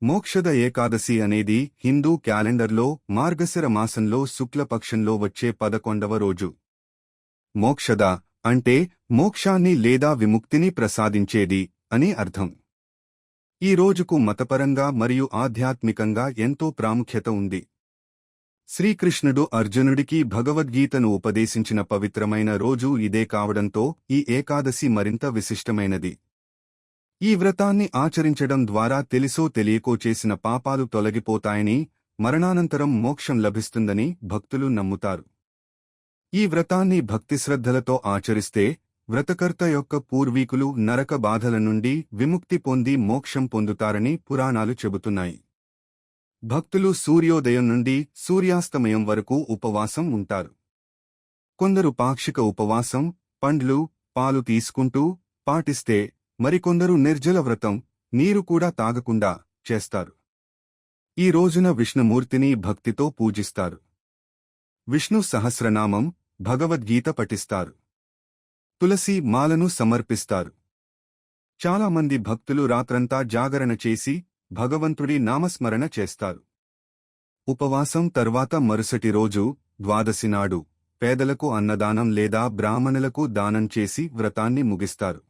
మోక్షద ఏకాదశి అనేది హిందూ క్యాలెండర్లో మార్గశిర మాసంలో శుక్లపక్షంలో వచ్చే 11వ రోజు. మోక్షద అంటే మోక్షాన్ని లేదా విముక్తిని ప్రసాదించేది అని అర్థం. ఈ రోజుకు మతపరంగా మరియు ఆధ్యాత్మికంగా ఎంతో ప్రాముఖ్యత ఉంది. శ్రీకృష్ణుడు అర్జునుడికి భగవద్గీతను ఉపదేశించిన పవిత్రమైన రోజు ఇదే కావడంతో ఈ ఏకాదశి మరింత విశిష్టమైనది. ఈ వ్రతాన్ని ఆచరించడం ద్వారా తెలిసో తెలియకో చేసిన పాపాలు తొలగిపోతాయని, మరణానంతరం మోక్షం లభిస్తుందని భక్తులు నమ్ముతారు. ఈ వ్రతాన్ని భక్తిశ్రద్ధలతో ఆచరిస్తే వ్రతకర్త యొక్క పూర్వీకులు నరక బాధల నుండి విముక్తి పొంది మోక్షం పొందుతారని పురాణాలు చెబుతున్నాయి. భక్తులు సూర్యోదయం నుండి సూర్యాస్తమయం వరకు ఉపవాసం ఉంటారు. కొందరు పాక్షిక ఉపవాసం, పండ్లు, పాలు తీసుకుంటూ పాటిస్తే మరికొందరు నిర్జల వ్రతం, నీరు కూడా తాగకుండా చేస్తారు. ఈ రోజున విష్ణుమూర్తిని భక్తితో పూజిస్తారు. విష్ణు సహస్రనామం, భగవద్గీత పఠిస్తారు. తులసి మాలను సమర్పిస్తారు. చాలామంది భక్తులు రాత్రంతా జాగరణ చేసి భగవంతుడి నామస్మరణ చేస్తారు. ఉపవాసం తర్వాత మరుసటి రోజు ద్వాదశి నాడు పేదలకు అన్నదానం లేదా బ్రాహ్మణులకు దానం చేసి వ్రతాన్ని ముగిస్తారు.